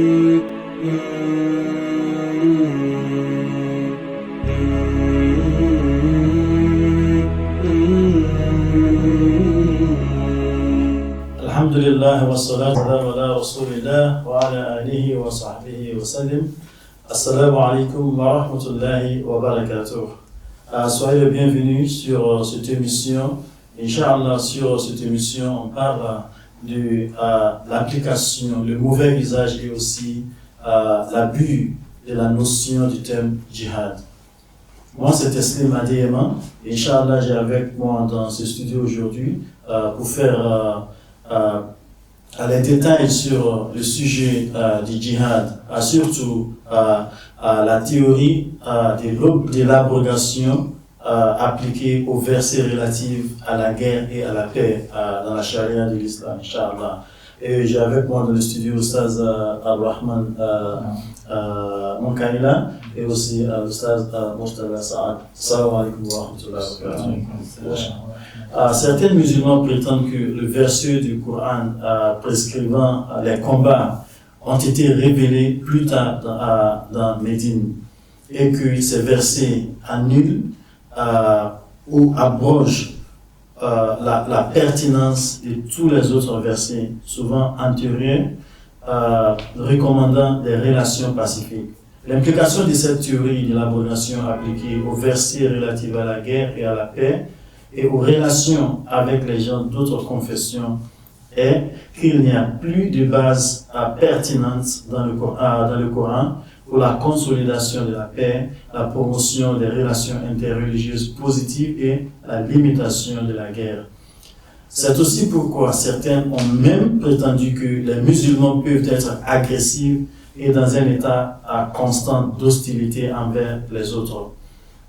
Alhamdulillah wa salatu ala rasulillah wa ala alihi wa sahbihi wa sallim. Assalamu alaikum wa rahmatullahi wa barakatuh. Soyez le bienvenu sur cette émission. Inch'Allah, sur cette émission, on parle de l'application, le mauvais usage et aussi l'abus de la notion du terme djihad. Moi, c'est Teslim Adeyema. Inch'Allah, j'ai avec moi dans ce studio aujourd'hui pour faire les détails sur le sujet du djihad, surtout la théorie de l'abrogation appliquée aux versets relatifs à la guerre et à la paix dans la charia de l'islam, Inch'Allah. Et j'ai avec moi dans le studio Oustaz Al-Rahman Monkaila et aussi Oustaz Murtada Saad. Assalamu alaikum wa rahmatullahi wa barakatuh. Certains musulmans prétendent que le verset du Coran prescrivant les combats ont été révélés plus tard dans Médine et que ces versets annulent ou abrogent la pertinence de tous les autres versets, souvent antérieurs, recommandant des relations pacifiques. L'implication de cette théorie de l'abrogation appliquée aux versets relatifs à la guerre et à la paix et aux relations avec les gens d'autres confessions est qu'il n'y a plus de base pertinente dans le Coran pour la consolidation de la paix, la promotion des relations interreligieuses positives et la limitation de la guerre. C'est aussi pourquoi certains ont même prétendu que les musulmans peuvent être agressifs et dans un état constant d'hostilité envers les autres,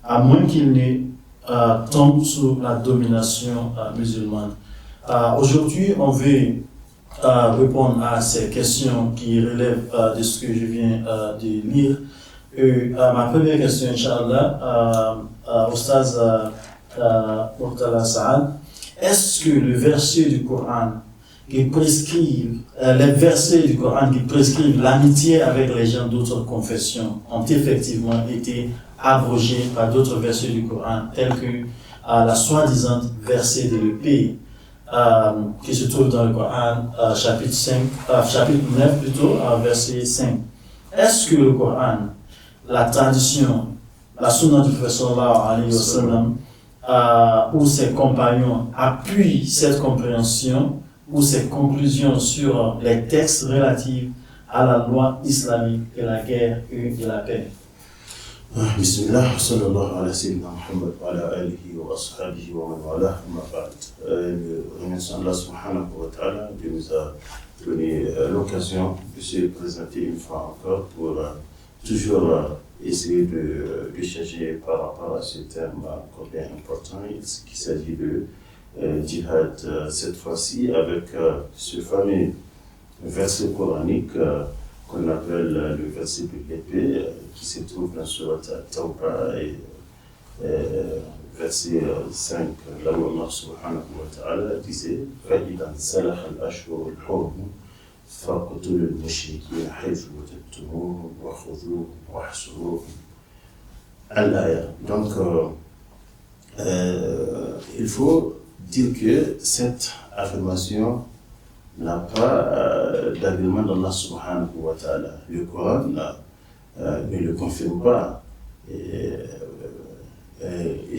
à moins qu'ils ne tombent sous la domination musulmane. Aujourd'hui, on veut répondre à ces questions qui relèvent de ce que je viens de lire. Ma première question, Inch'Allah, Oustaz Murtada Saad, est-ce que le verset du Coran qui prescrivent, les versets du Coran qui prescrivent l'amitié avec les gens d'autres confessions ont effectivement été abrogés par d'autres versets du Coran, tels que la soi-disant verset de l'épée, qui se trouve dans le Coran, chapitre 9 plutôt, verset 5. Est-ce que le Coran, la tradition, la sunna du prophète sallallahu alayhi wa sallam, ou ses compagnons appuient cette compréhension ou ces conclusions sur les textes relatifs à la loi islamique de la guerre et de la paix? Bismillah, sallallahu ala sayyidina Muhammad wa ala alihi wa ashabihi wa man wala, amma ba'd. Remercions Allah subhanahu wa ta'ala de nous a donné l'occasion de se présenter une fois encore pour toujours essayer de chercher par rapport à ce terme combien important, il s'agit de djihad cette fois-ci avec ce fameux verset coranique qu'on appelle le verset de l'épée, qui se trouve dans Surat Tawbah et verset 5, là où Allah subhanahu wa ta'ala disait فَإِذَا انْسَلَخَ الْأَشْهُرُ الْحُرُمُ فَاقْتُلُوا الْمُشْرِكِينَ حَيْثُ وَجَدتُّمُوهُمْ وَخُذُوهُمْ وَاحْصُرُوهُمْ. Al-Aya. Donc, il faut dire que cette affirmation n'a pas d'agrément d'Allah subhanahu wa ta'ala. Le Coran ne le confirme pas. Et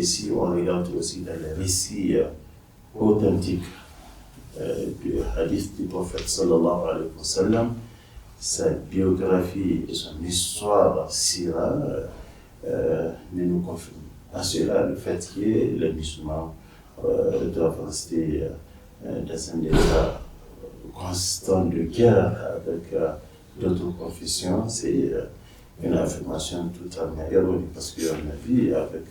si on regarde aussi dans les récits authentiques du hadith du prophète sallallahu alayhi wa sallam, sa biographie et son histoire sira ne nous confirment à cela le fait que les musulmans doivent rester dans un état constant de guerre avec d'autres confessions. C'est une affirmation totalement erronée parce qu'on a vu avec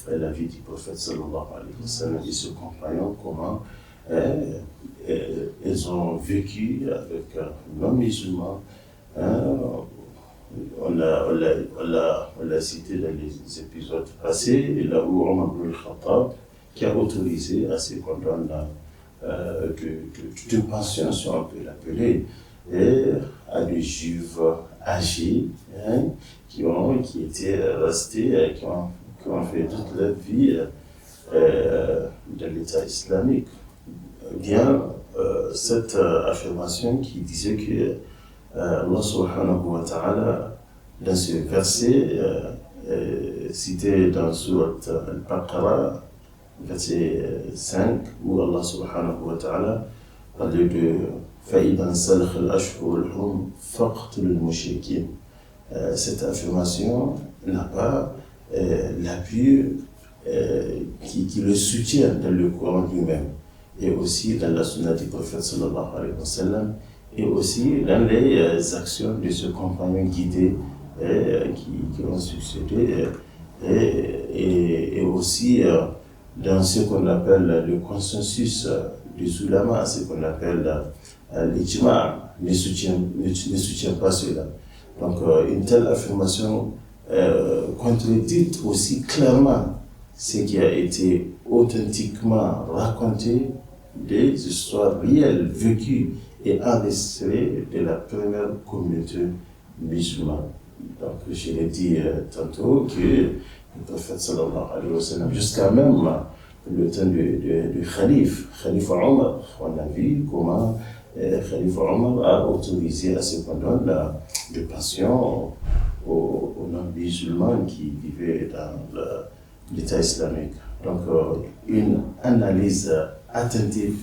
la vie du prophète sallallahu alayhi wa sallam et ses compagnons comment ils ont vécu avec non-musulmans. On l'a cité dans les épisodes passés, et là où Omar ibn al-Khattab qui a autorisé à ces condamnés de pension, si on peut l'appeler, et à des juifs âgés qui étaient restés, qui ont fait toute leur vie de l'État islamique. Bien, cette affirmation qui disait que Allah subhanahu wa ta'ala, dans ce verset cité dans Surat Al-Baqarah, verset 5, où Allah subhanahu wa ta'ala parlait de فَإِذَا انْسَلَخَ الْأَشْهُرُ الْحُرُمُ فَاقْتُلُوا الْمُشْرِكِينَ. Cette affirmation n'a pas l'appui qui le soutient dans le Coran lui-même, et aussi dans la sunna du prophète sallallahu alayhi wa sallam, et aussi dans les actions de ce compagnon guidé qui ont succédé, et aussi dans ce qu'on appelle le consensus des ulama, ce qu'on appelle l'ijma, ne soutient pas cela. Donc une telle affirmation contredit aussi clairement ce qui a été authentiquement raconté des histoires réelles, vécues et enregistrées de la première communauté musulmane. Donc je l'ai dit tantôt que le prophète sallallahu alayhi wa sallam, jusqu'à même le temps du Khalife Omar, on a vu comment Khalife Omar a autorisé à ce qu'on donne de pension aux non-musulmans qui vivaient dans l'État islamique. Donc une analyse attentive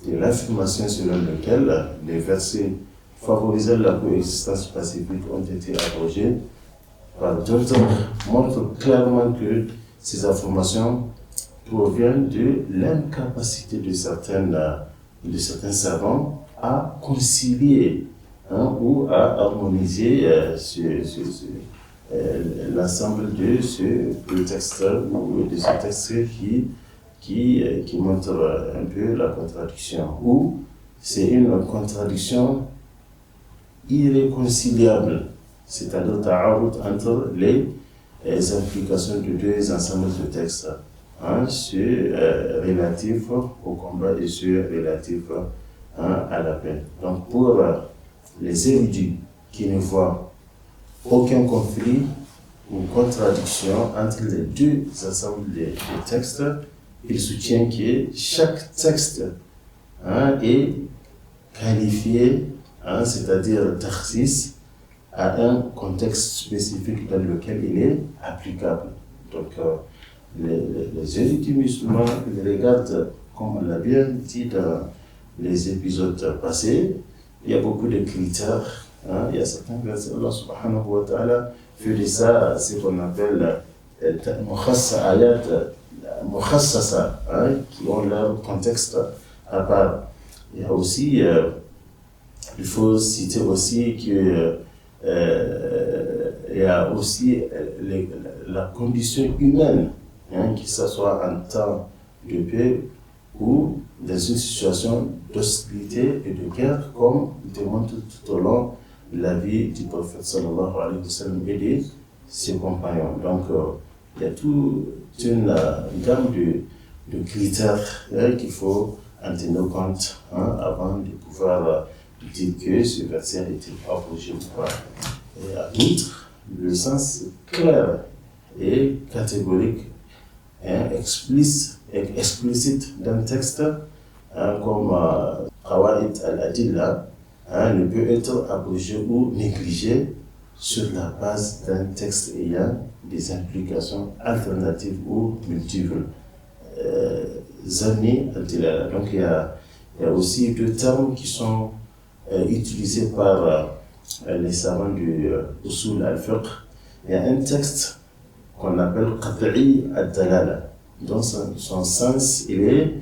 de l'affirmation selon laquelle les versets favorisant la coexistence pacifique ont été abrogés par d'autres montrent clairement que ces affirmations proviennent de l'incapacité de certains savants à concilier ou à harmoniser l'ensemble de ce texte ou de ce texte qui montre un peu la contradiction, ou c'est une contradiction irréconciliable, c'est-à-dire ta'arud entre les implications de deux ensembles de textes, ceux relatifs au combat et ceux relatifs à la paix. Donc pour les érudits qui ne voient aucun conflit ou contradiction entre les deux ensembles de textes, il soutient que chaque texte est qualifié, c'est-à-dire takhsis, à un contexte spécifique dans lequel il est applicable. Donc les érudits musulmans, ils regardent, comme on l'a bien dit dans les épisodes passés, il y a beaucoup de critères. Il y a certains versets, Allah subhanahu wa ta'ala fait de ça ce qu'on appelle ayat mukhassasa, qui ont leur contexte à part. Il y a aussi, il faut citer aussi que il y a aussi la condition humaine, que ce soit en temps de paix ou dans une situation d'hostilité et de guerre, comme démontre tout au long de la vie du prophète sallallahu alayhi wa sallam et de ses compagnons. Donc il y a toute une gamme de critères qu'il faut en tenir compte avant de pouvoir dire que ce verset a été abrogé ou pas. Et à outre, le sens clair et catégorique, explicite d'un texte, comme Qawaid al-Adilla, ne peut être abrogé ou négligé sur la base d'un texte ayant des implications alternatives ou multiples. Zanni al-Dilala. Donc il y a aussi deux termes qui sont utilisés par les savants du Usul al-Fiqh. Il y a un texte qu'on appelle Qat'i al-Dalala. Donc son sens, il est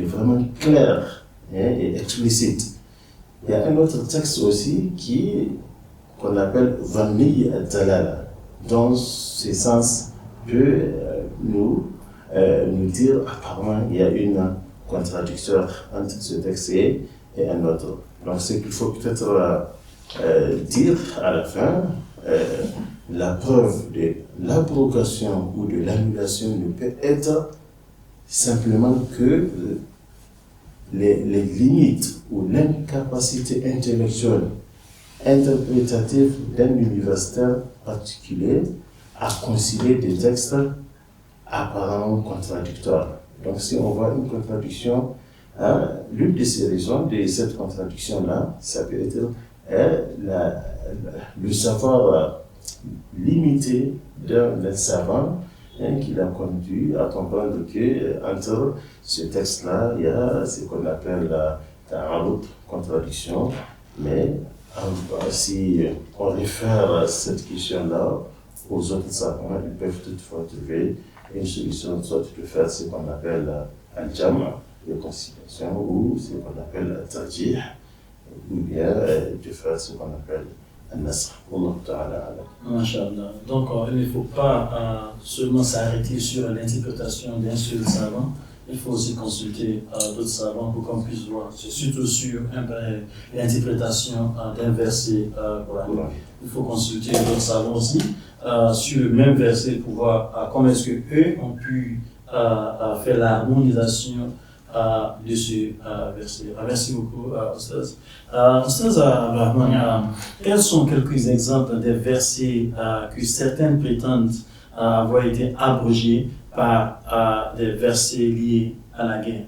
vraiment clair et explicite. Il y a un autre texte aussi qu'on appelle Vanni al-Dalala, dont ce sens peut nous dire apparemment il y a une contradiction entre ce texte et un autre. Donc ce qu'il faut peut-être dire à la fin, la preuve de l'abrogation ou de l'annulation ne peut être simplement que les limites ou l'incapacité intellectuelle, interprétative d'un universitaire particulier à concilier des textes apparemment contradictoires. Donc si on voit une contradiction, l'une de ces raisons de cette contradiction-là, ça peut être le savoir limité d'un savant qui l'a conduit à comprendre qu'entre ce texte-là, il y a ce qu'on appelle la contradiction, mais si on réfère cette question-là aux autres savants, ils peuvent toutefois trouver une solution, soit de faire ce qu'on appelle un jam de conciliation, ou ce qu'on appelle un tarjih, ou bien de faire ce qu'on appelle un nasr. Masha'Allah. Donc il ne faut pas seulement s'arrêter sur l'interprétation d'un seul savant, il faut aussi consulter d'autres savants pour qu'on puisse voir. C'est surtout sur l'interprétation d'un verset coranique. Il faut consulter d'autres savants aussi sur le même verset pour voir comment est-ce qu'eux ont pu faire l'harmonisation de ce verset. Merci beaucoup, Oustaz. Oustaz Rahman, quels sont quelques exemples des versets que certains prétendent avoir été abrogés par des versets liés à la guerre?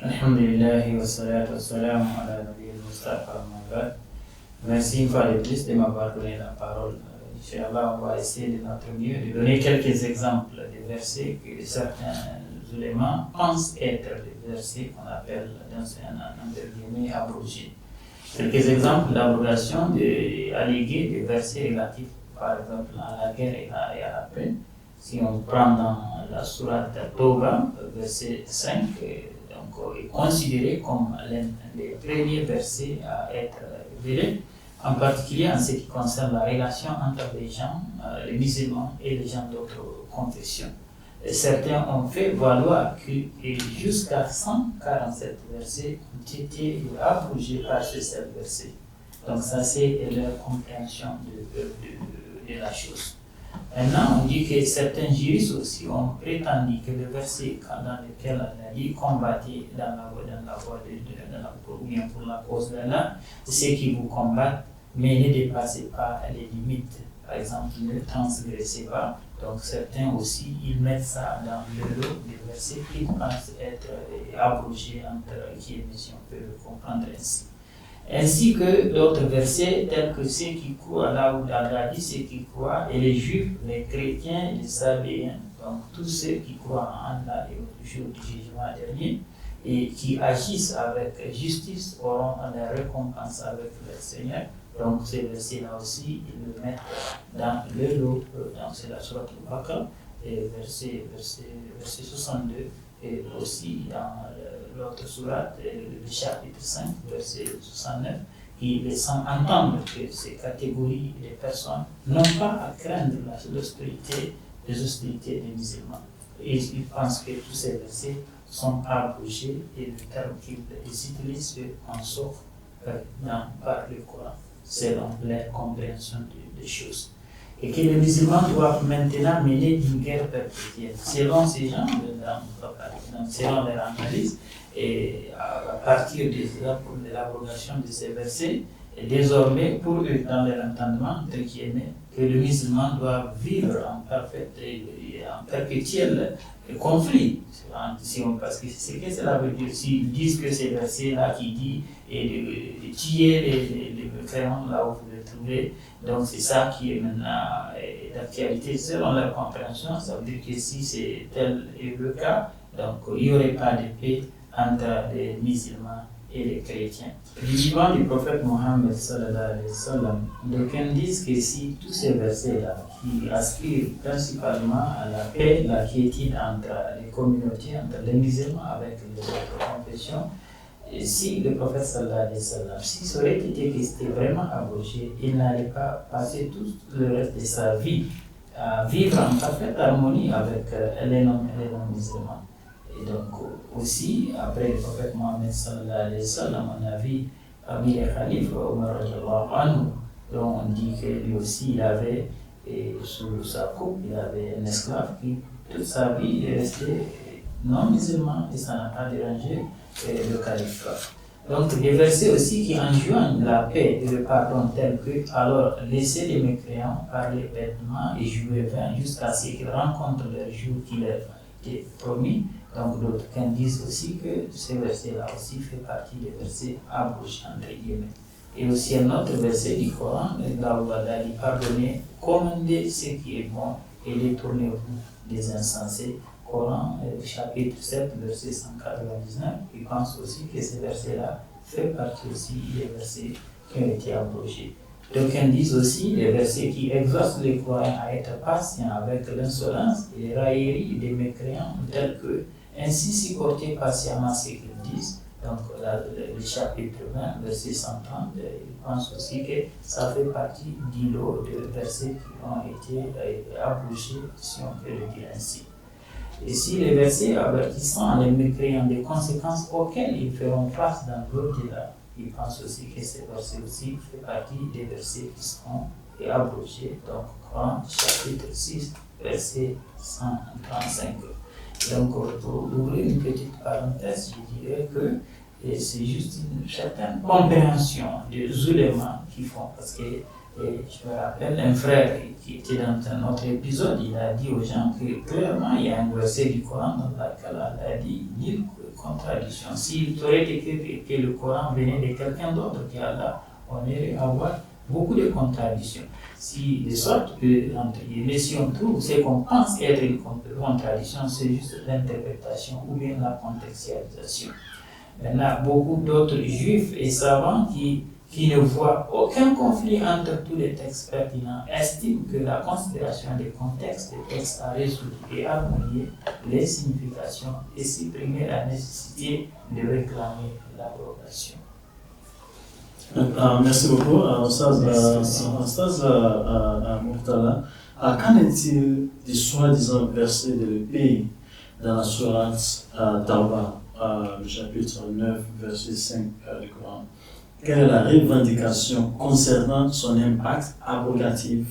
Alhamdulillah wa salatu wa salam ala nabiyil Mustafa Muhammad. Merci une fois de plus de m'avoir donné la parole. Inch'Allah, on va essayer de notre mieux de donner quelques exemples de versets que certains ulémas pensent être des versets qu'on appelle dans un guillemets abrogés. Quelques exemples d'abrogation allégués des versets relatifs, par exemple, à la guerre et à la paix. Si on prend dans la sourate Tawbah, verset 5, donc, est considéré comme l'un des premiers versets à être révélés, en particulier en ce qui concerne la relation entre les gens, les musulmans et les gens d'autres confessions. Certains ont fait valoir que jusqu'à 147 versets ont été abrogés par ce seul verset. Donc ça, c'est leur compréhension de la chose. Maintenant, on dit que certains juristes aussi ont prétendu que le verset dans lequel on a dit combattez dans la voie ou bien pour la cause d'Allah, ceux qui vous combattent, mais ne dépassez pas les limites. Par exemple, ne transgressez pas. Donc certains aussi, ils mettent ça dans le lot des versets qu'ils pensent être abrogés entre guillemets, si on peut le comprendre ainsi. Ainsi que d'autres versets tels que ceux qui croient à Allah ou d'Allah, ceux qui croient, et les juifs, les chrétiens, les sabéens, donc tous ceux qui croient en Allah et au jour du jugement dernier, et qui agissent avec justice auront la récompense avec leur Seigneur. Donc ces versets-là aussi, ils le mettent dans le lot, c'est la sourate Al-Baqarah, verset 62, et aussi dans l'autre sourate, le chapitre 5, verset 69, qui laisse entendre que ces catégories de personnes n'ont pas à craindre les hostilités des musulmans. Et ils pensent que tous ces versets sont abrogés et le terme qu'ils utilisent en sauf par le Coran, selon leur compréhension des choses. Et que les musulmans doivent maintenant mener une guerre perpétuelle. Selon ces gens, selon leur analyse, et à partir de l'abrogation de ces versets, et désormais, pour eux, dans leur entendement, entre guillemets, que le musulman doit vivre en perpétuel conflit. Parce que c'est ce que cela veut dire. S'ils disent que ces versets-là qui disent de tuer les mécréants là où vous les trouvez, donc c'est ça qui est maintenant d'actualité. Selon leur compréhension, ça veut dire que si c'est tel est le cas, donc il n'y aurait pas de paix entre les musulmans et les chrétiens. Du vivant du prophète Mohammed sallallahu alayhi wa sallam, d'aucuns disent que si tous ces versets-là, qui aspirent principalement à la paix, la quiétude entre les communautés, entre les musulmans avec les autres confessions, et si le prophète sallallahu alayhi wa sallam, si ça aurait été que c'était vraiment abrogé, il n'allait pas passer tout le reste de sa vie à vivre en parfaite harmonie avec les non-musulmans. Et donc aussi, après le prophète Mohammed sallallahu alayhi wa sallam, on a vu parmi les khalifes, Omar radiallahu anhu, dont on dit que lui aussi il avait sous sa coupe, il avait un esclave qui toute sa vie est resté non musulman et ça n'a pas dérangé le califat. Donc des versets aussi qui enjoignent la paix et le pardon tels que alors laissez les mécréants parler bêtement et jouer vain jusqu'à ce qu'ils rencontrent leur jour qui leur a été promis. Donc d'autres disent aussi que ces versets-là aussi fait partie des versets abrogés entre guillemets. Et aussi un autre verset du Coran, là où Allah dit pardonnez, commandez ce qui est bon et détournez-vous des insensés. Coran, chapitre 7, verset 199, il pense aussi que ces versets-là fait partie aussi des versets qui ont été abrogés. D'aucuns disent aussi les versets qui exhortent les croyants à être patients avec l'insolence et les railleries des mécréants, tels que ainsi supporter patiemment ce qu'ils disent. Donc, le chapitre 20, verset 130, il pense aussi que ça fait partie du lot de versets qui ont été abrogés, si on peut le dire ainsi. Et si les versets avertissant les mécréants des conséquences auxquelles ils feront face dans l'au-delà, il pense aussi que ces versets aussi font partie des versets qui seront abrogés. Donc, Coran, chapitre 6, verset 135. Donc, pour ouvrir une petite parenthèse, je dirais que c'est juste une certaine compréhension des éléments qu'ils font. Parce que je me rappelle un frère qui était dans un autre épisode, il a dit aux gens que clairement il y a un verset du Coran dans lequel il a dit nulle contradiction. S'il aurait été que le Coran venait de quelqu'un d'autre qu'Allah, on irait avoir beaucoup de contradictions. Si de sorte que, entre guillemets, si on trouve ce qu'on pense être une contradiction, c'est juste l'interprétation ou bien la contextualisation. Maintenant, beaucoup d'autres juifs et savants qui ne voient aucun conflit entre tous les textes pertinents estiment que la considération des contextes des textes a résolu et harmonié les significations et supprimer la nécessité de réclamer l'abrogation. Merci beaucoup, Ostaz Murtala. Qu'en est-il des soi-disant versets de l'épée dans la sourate Tawbah, le chapitre 9, verset 5 du Coran? Quelle est la revendication concernant son impact abrogatif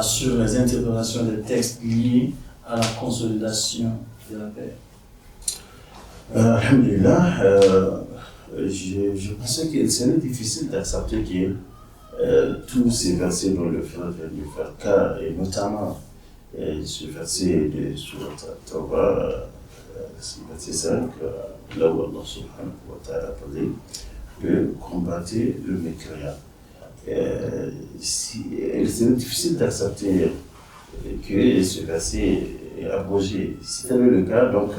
sur les interprétations des textes liés à la consolidation de la paix? Alhamdulillah, je pensais que c'est difficile d'accepter que tous ces versets dont le frère vient de faire cas, et notamment ce verset de Sourate Tawbah, verset 5, là où Allah subhanahu wa ta'ala parlait de combattre le mécréant. C'est difficile d'accepter que ce verset est abrogé. Si tel est le cas, donc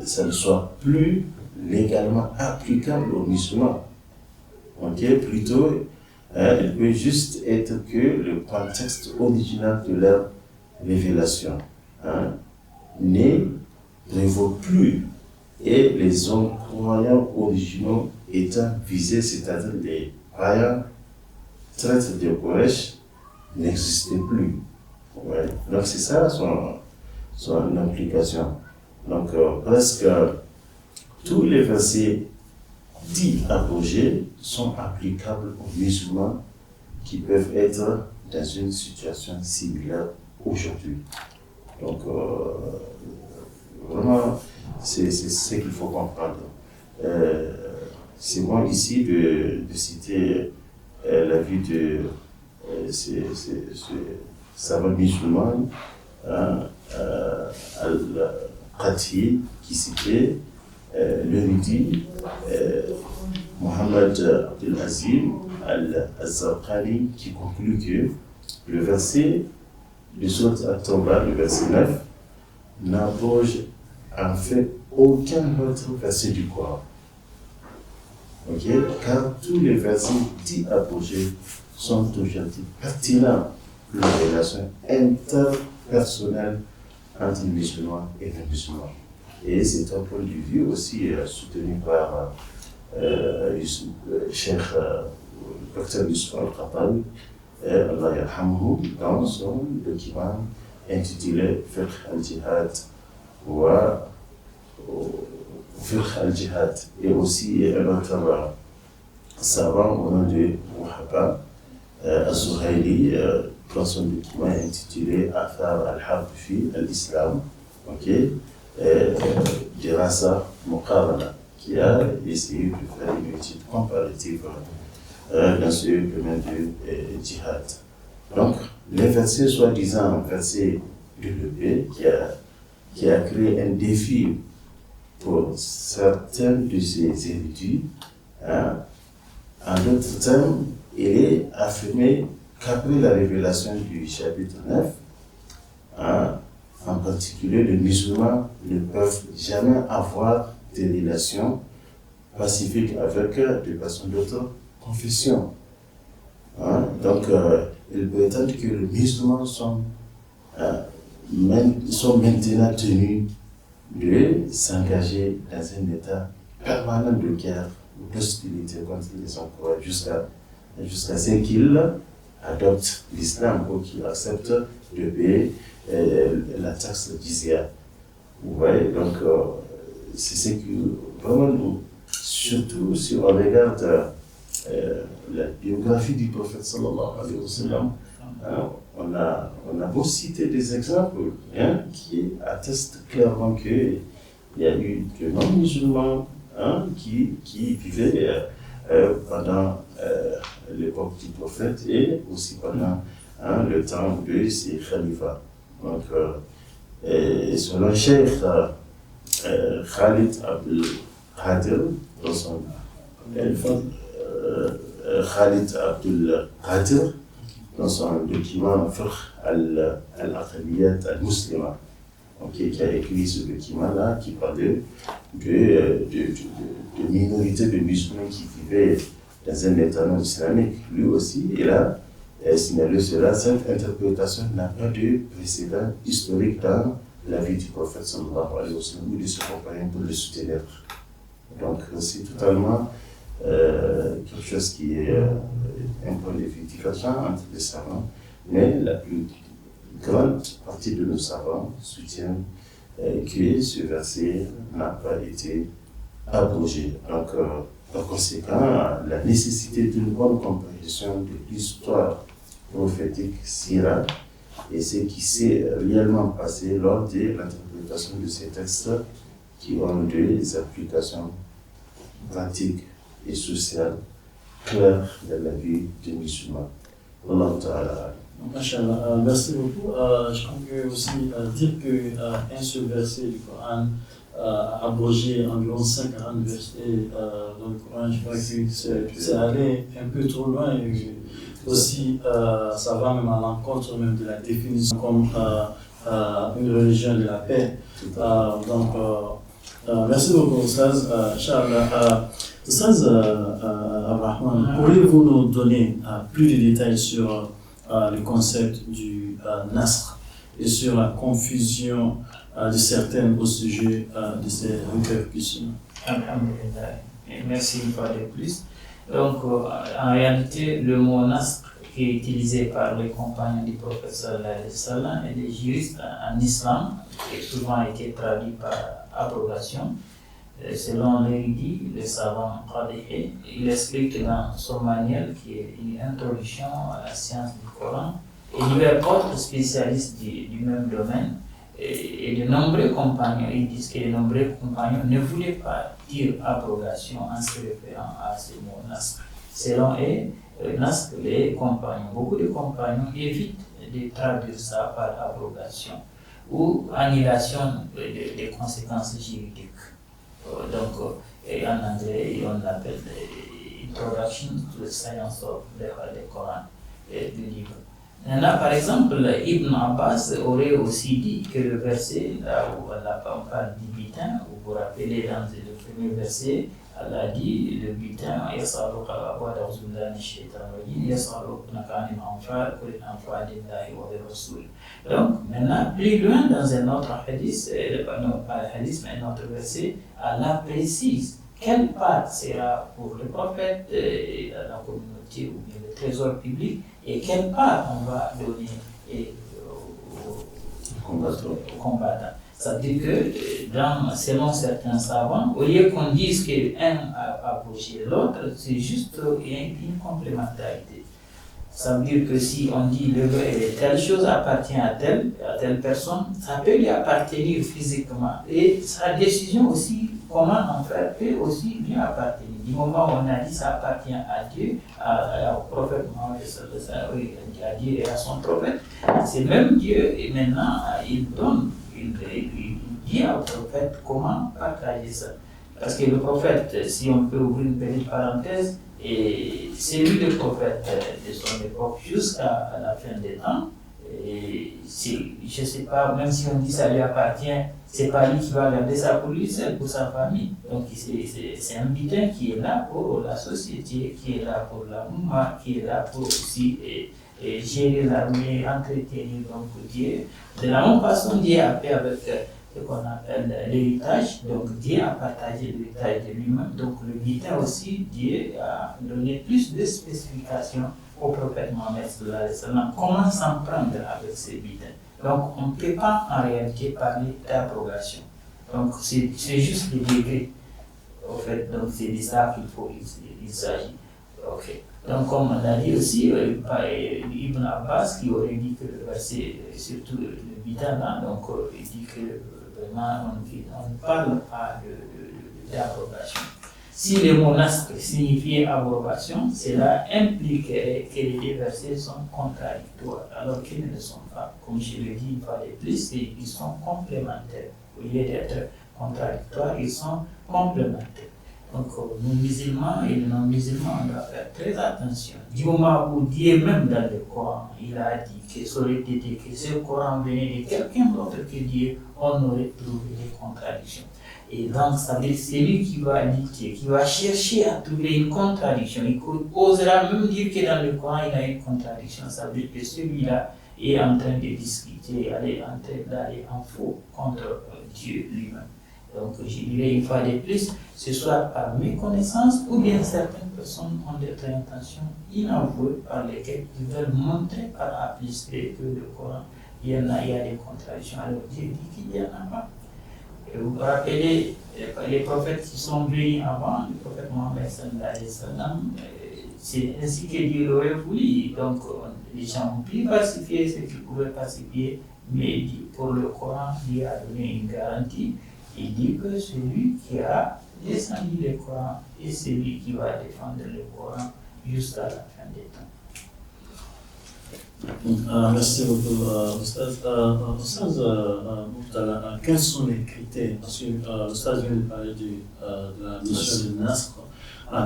ça ne soit plus légalement applicable aux musulmans. Plutôt, il peut juste être que le contexte original de leur révélation ne prévaut plus et les hommes croyants originaux étant visés, c'est-à-dire les païens traîtres de Quraysh, n'existaient plus. Ouais. Donc c'est ça son implication. Donc presque tous les versets dits abrogés sont applicables aux musulmans qui peuvent être dans une situation similaire aujourd'hui. Donc vraiment, c'est ce qu'il faut comprendre. C'est bon ici de citer l'avis de ce savant musulman, Al-Qati, qui citait l'érudit Mohammed Abdel Azim Al-Zarqani, qui conclut que le verset de Sourate At-Tawbah, le verset 9, n'abroge en fait aucun autre verset du Coran. Car tous les versets dits abrogés sont aujourd'hui pertinents pour la relation interpersonnelle entre les musulmans et les musulmans. Et c'est un point de vue aussi soutenu par Cheikh Dr Yusuf Al-Khattabi, Allah yarhamuhu, dans son document intitulé Fiqh al-Jihad ou Fiqh al-Jihad, et aussi un autre savant au nom de Wahaba al-Zuhayli, dans son document intitulé Athar al-Harb fi al-Islam, Dirasa Muqarana, qui a essayé de faire une étude comparative dans ce domaine du djihad. Donc, les versets soi-disant versets développés qui a créé un défi pour certains de ces érudits. En d'autres termes, il est affirmé qu'après la révélation du chapitre 9, en particulier, les musulmans ne peuvent jamais avoir des relations pacifiques avec des personnes d'autres confessions. Donc, il peut être que les musulmans sont maintenant tenus de s'engager dans un état permanent de guerre ou d'hostilité contre les emplois jusqu'à ce qu'ils adoptent l'islam ou qu'ils acceptent de payer la taxe de jizya. Vous voyez, donc c'est ce que vraiment nous, surtout si on regarde la biographie du prophète sallallahu alayhi wa sallam, on a beau citer des exemples qui attestent clairement qu'il y a eu de non-musulmans qui vivaient pendant l'époque du prophète et aussi pendant le temps de ses khalifas. Donc, selon Cheikh Khalid Abdul Qadir, dans son Khalid Abdul Qadir, dans son document Fiqh al-Aqliyyat al-Muslima, qui a écrit ce document-là qui parlait de minorités de musulmans qui vivaient dans un état non islamique. Lui aussi, il a signalé cela. Cette interprétation n'a pas de précédent historique dans la vie du prophète sallallahu alayhi wa sallam ou de ses compagnons pour le soutenir. Donc c'est totalement quelque chose qui est un point de vérification entre les savants, mais la plus grande partie de nos savants soutiennent que ce verset n'a pas été abrogé. Donc, par conséquent, la nécessité d'une bonne compréhension de l'histoire prophétique sira et ce qui s'est réellement passé lors de l'interprétation de ces textes qui ont des applications pratiques et sociales claires dans la vie des musulmans. Allah Ta'ala. Machallah, merci beaucoup. Je peux aussi dire qu'un seul verset du Coran a abrogé environ 140 versets dans le Coran. Je crois que c'est allé un peu trop loin. Et aussi, ça va même à l'encontre même de la définition comme une religion de la paix. Merci beaucoup, Ustaz. Ustaz Abdrahman, pourriez-vous nous donner plus de détails sur le concept du nasr et sur la confusion de certaines au sujet de ces répercussions? Alhamdulillah. Merci une fois de plus. Donc, en réalité, le mot nasr qui est utilisé par les compagnons du prophète sallallahu alayhi wa sallam et les juristes en islam, qui souvent été traduit par abrogation. Selon l'érudit, le savant Qadihi, il explique dans son manuel qui est une introduction à la science du Coran et divers autres spécialistes du même domaine et de nombreux compagnons, ils disent que de nombreux compagnons ne voulaient pas dire abrogation en se référant à ce mot nasr. Selon eux, nasr, les compagnons, beaucoup de compagnons évitent de traduire ça par abrogation ou annulation des conséquences juridiques. Donc, en anglais, on l'appelle Introduction to the Science of the Coran, du livre. Maintenant, par exemple, Ibn Abbas aurait aussi dit que le verset, là où on parle du butin, vous vous rappelez dans le premier verset, Allah a dit le butin, donc maintenant, plus loin dans un autre hadith, mais un autre verset, Allah précise quelle part sera pour le prophète, la communauté ou bien le trésor public et quelle part on va donner aux combattants. Ça veut dire que, selon certains savants, au lieu qu'on dise qu'un a abrogé l'autre, c'est juste qu'il y a une complémentarité. Ça veut dire que si on dit telle chose appartient à telle personne, ça peut lui appartenir physiquement. Et sa décision aussi, comment en faire, peut aussi lui appartenir. Du moment où on a dit ça appartient à Dieu, au prophète Mohammed, à Dieu et à son prophète, c'est même Dieu, et maintenant il dit au prophète comment partager ça. Parce que le prophète, si on peut ouvrir une petite parenthèse, et c'est lui le prophète de son époque jusqu'à la fin des temps. Et je ne sais pas, même si on dit ça lui appartient, c'est pas lui qui va garder ça pour lui, c'est pour sa famille. Donc c'est un butin qui est là pour la société, qui est là pour la mouma, qui est là pour aussi gérer l'armée, entretenir donc Dieu. De la même façon, Dieu a fait avec ce qu'on appelle l'héritage, donc Dieu a partagé l'héritage de lui-même, donc le butin aussi, Dieu a donné plus de spécifications au prophète Mohammed sallallahu alayhi wa sallam, comment s'en prendre avec ces butins. Donc on ne peut pas en réalité parler d'abrogation, donc c'est juste des degrés, au fait, donc c'est de ça qu'il s'agit. Okay. Donc comme on a dit aussi, Ibn Abbas qui aurait dit que le verset, surtout le butin là, donc il dit que vraiment on ne parle pas d'abrogation. Si le mot nasr signifiait abrogation, cela impliquerait que les deux versets sont contradictoires, alors qu'ils ne le sont pas. Comme je le dis une fois de plus, ils sont complémentaires. Au lieu d'être contradictoires, ils sont complémentaires. Donc, nous musulmans et les non-musulmans, on doit faire très attention. Du moment où Dieu, même dans le Coran, il a dit que ça aurait été que ce Coran venait de quelqu'un d'autre que Dieu, on aurait trouvé des contradictions. Et donc, ça veut dire c'est lui qui va lutter, qui va chercher à trouver une contradiction. Il osera même dire que dans le Coran, il y a une contradiction. Ça veut dire que celui-là est en train de discuter, elle est en train d'aller en faux contre Dieu lui-même. Donc, je dirais une fois de plus, ce soit par méconnaissance ou bien certaines personnes ont des intentions inavouées par lesquelles ils veulent montrer par A plus B que le Coran, il y a des contradictions. Alors, Dieu dit qu'il n'y en a pas. Et vous vous rappelez, les prophètes qui sont venus avant, le prophète Mohammed sallallahu alayhi wa sallam, c'est ainsi que Dieu l'aurait voulu. Donc, les gens ont pu pacifier ce qu'ils pouvaient pacifier, mais pour le Coran, Dieu a donné une garantie. Il dit que celui qui a descendu le Coran est celui qui va défendre le Coran jusqu'à la fin des temps. Merci beaucoup, Oustaz. Quels sont les critères? Parce que l'Oustaz vient de parler de la notion de Nasr.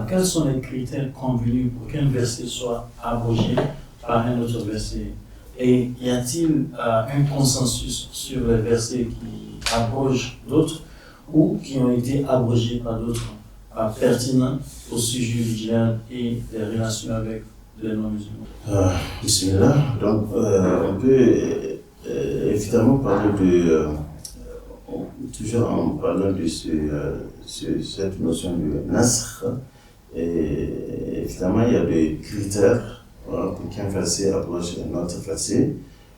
Quels sont les critères convenus pour qu'un verset soit abrogé par un autre verset? Et y a-t-il un consensus sur les versets qui abrogent d'autres ou qui ont été abrogés par d'autres pertinents au sujet du djihad et des relations avec les non-musulmans? Bismillah. Donc, on peut évidemment parler toujours en parlant de cette notion de Nasr, et évidemment, il y a des critères pour qu'un verset abroge un autre verset.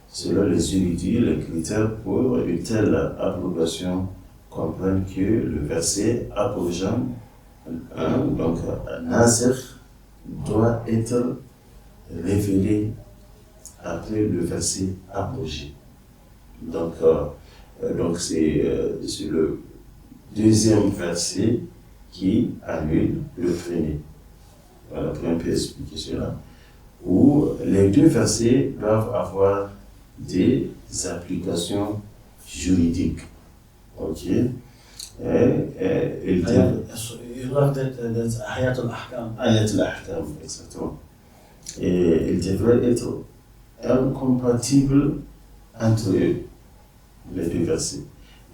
Selon les érudits, les critères pour une telle abrogation comprennent que le verset abrogeant, donc Nasr, doit être révélé après le verset abrogé. Donc c'est le deuxième verset qui annule le premier. Voilà, pour un peu expliquer cela. Où les deux versets doivent avoir des applications juridiques. Ok? Ils doivent être ayat al-ahkam. Ayat al-ahkam, exactement. Et ils devraient être incompatibles entre eux, les deux versets.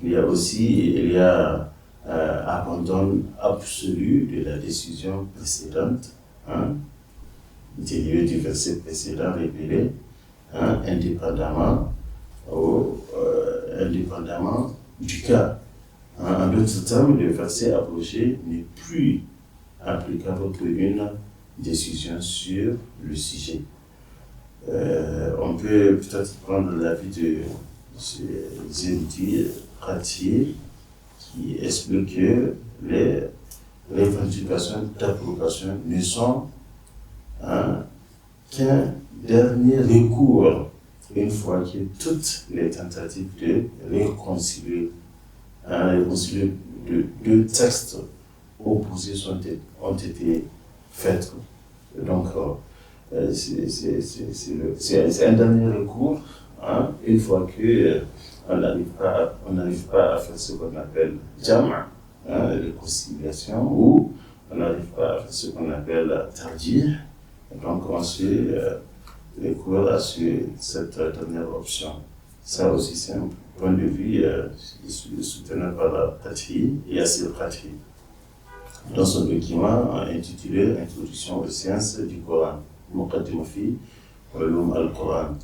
Il y a abandon absolu de la décision précédente, dérivé du verset précédent révélé, indépendamment du cas. En d'autres termes, le verset abrogé n'est plus applicable pour une décision sur le sujet. On peut peut-être prendre l'avis de ces érudits pratiques qui expliquent que les revendications d'abrogation ne sont qu'un dernier recours, une fois que toutes les tentatives de réconcilier deux textes opposés ont été faites. Donc, c'est un dernier recours, hein, une fois que on n'arrive pas à faire ce qu'on appelle jama, réconciliation, ou on n'arrive pas à faire ce qu'on appelle tarjih. Donc, on se recours à cette dernière option. Ça aussi, c'est un point de vue soutenu par Qathi et Yassir Qathi dans son document intitulé Introduction aux sciences du Coran, Muqaddimah fi Ulum al-Quran.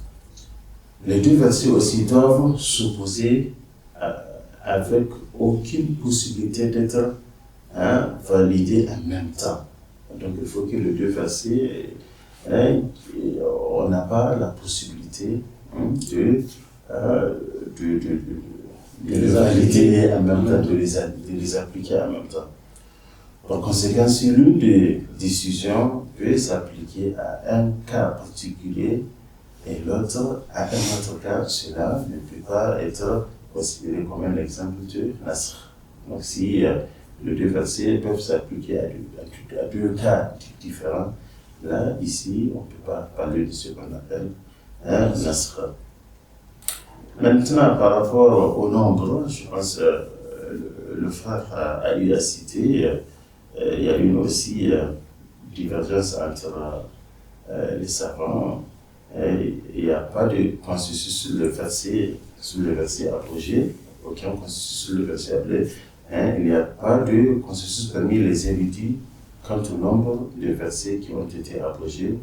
Les deux versets aussi doivent s'opposer avec aucune possibilité d'être validés en même temps. Donc il faut que les deux versets, on n'a pas la possibilité de les valider en même temps, de les appliquer en même temps. Par conséquent, si l'une des décisions peut s'appliquer à un cas particulier et l'autre à un autre cas, cela ne peut pas être considéré comme un exemple de nasr. Donc si les deux versets peuvent s'appliquer à deux cas différents, là, ici, on ne peut pas parler de ce qu'on appelle un nasr. Maintenant, par rapport au nombre, je pense que le frère a eu à citer, il y a eu aussi divergence entre les savants. Il n'y a pas de consensus sur le verset abrogé, aucun consensus sur le verset abrogé. Il n'y a pas de consensus parmi les érudits quant au nombre de versets qui ont été abrogés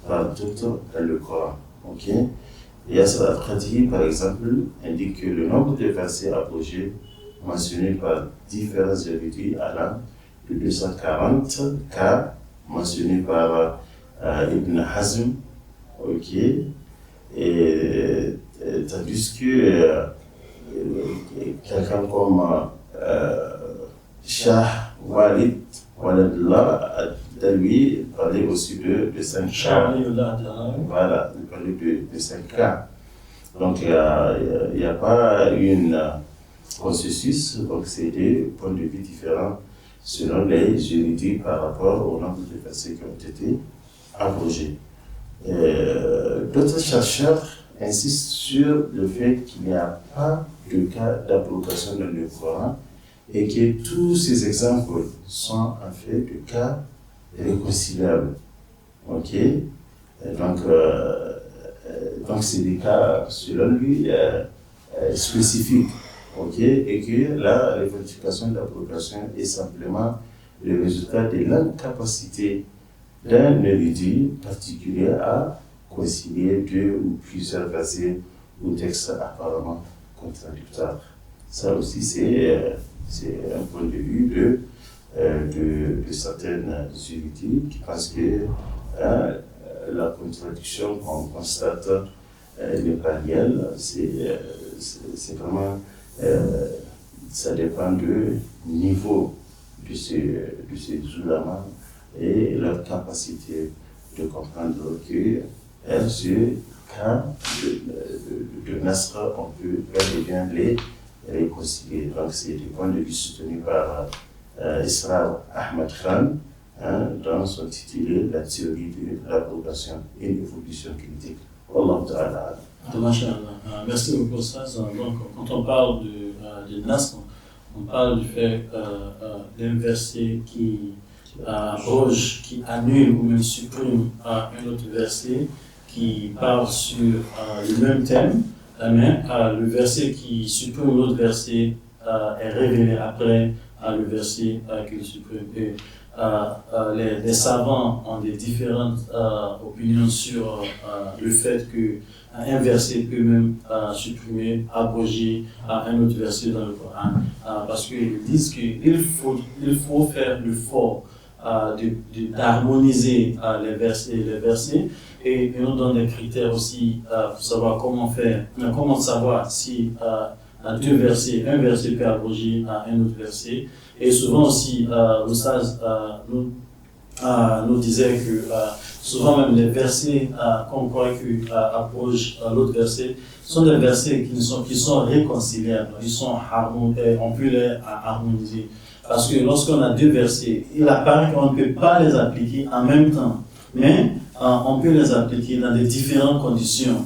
par d'autres dans le Coran. Okay? Yassir al-Qathi, par exemple, indique que le nombre de versets abrogés mentionnés par différents érudits allant de 240 cas mentionnés par Ibn Hazm, ok, et tandis que quelqu'un comme Shah Walid Waladullah Dalwi parlait aussi de 5 cas. Voilà, il parlait de 5 cas. Donc il n'y a pas une consensus, donc c'est des points de vue différents selon les érudits par rapport au nombre de versets qui ont été abrogés. D'autres chercheurs insistent sur le fait qu'il n'y a pas de cas d'abrogation dans le Coran et que tous ces exemples sont en fait de cas réconciliables. Ok? Donc c'est des cas, selon lui, spécifiques. Ok? Et que la revendication d'abrogation est simplement le résultat de l'incapacité d'un érudit particulier à concilier deux ou plusieurs versets ou textes apparemment contradictoires. Ça aussi, c'est un point de vue de certaines érudits qui pensent que la contradiction qu'on constate n'est pas réelle. C'est vraiment, ça dépend du niveau de ces ulamas et leur capacité de comprendre que ce cas de Nasr, on peut bel et bien les réconcilier. Donc c'est des points de vue soutenus par Israr Ahmad Khan dans son intitulé La théorie de l'abrogation et l'évolution critique. Wallahu ta'ala. Merci beaucoup, ça. Donc, quand on parle de Nasr, on parle du fait d'un verset qui abroge, qui annule ou même supprime un autre verset qui parle sur le même thème, mais le verset qui supprime l'autre verset est révélé après le verset qu'il supprime. Et, les savants ont des différentes opinions sur le fait qu'un verset peut même supprimer, abroger un autre verset dans le Coran, parce qu'ils disent qu'il faut faire l'effort d'harmoniser les versets, et ils nous donnent des critères aussi pour savoir comment savoir si un verset peut abroger un autre verset. Et souvent aussi, l'Oustaz nous disait que souvent même les versets qu'on croit que approchent l'autre verset, sont des versets qui sont réconciliables, on peut les harmoniser. Parce que lorsqu'on a deux versets, il apparaît qu'on ne peut pas les appliquer en même temps, mais on peut les appliquer dans des différentes conditions.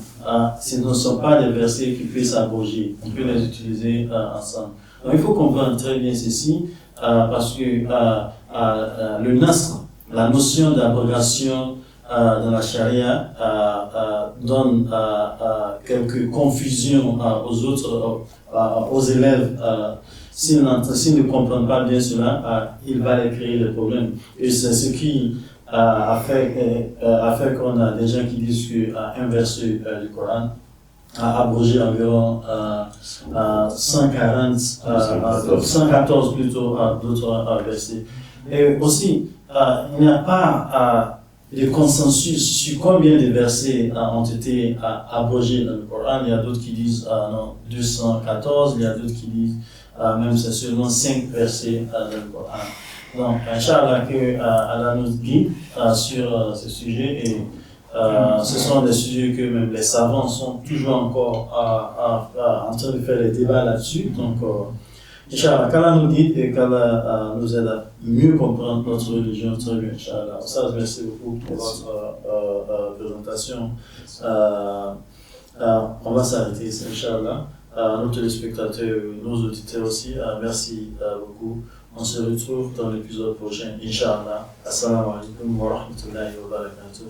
Ce ne sont pas des versets qui peuvent s'abroger, on peut les utiliser ensemble. Donc il faut comprendre très bien ceci, parce que le nasr, la notion d'abrogation dans la charia donne quelques confusions aux autres, aux élèves. S'ils ne comprennent pas bien cela, il va les créer des problèmes. Et c'est ce qui a fait qu'on a des gens qui disent qu'un verset du Coran a abrogé environ 114 plutôt d'autres versets. Et aussi, il n'y a pas de consensus sur combien de versets ont été abrogés dans le Coran. Il y a d'autres qui disent non, 214, il y a d'autres qui disent même c'est seulement 5 versets dans le Coran. Donc, Inch'Allah, que Allah nous guide sur ce sujet, et ce sont des sujets que même les savants sont toujours encore en train de faire des débats là-dessus. Donc, Inch'Allah, qu'Allah nous guide et qu'Allah nous aide à mieux comprendre notre religion. Très bien, Inch'Allah. Ça, merci beaucoup pour votre présentation. On va s'arrêter ici, Inch'Allah. Nos téléspectateurs, nos auditeurs aussi, merci beaucoup. On se retrouve dans l'épisode prochain, Inch'Allah. Assalamu alaikum wa rahmatullahi wa barakatuh.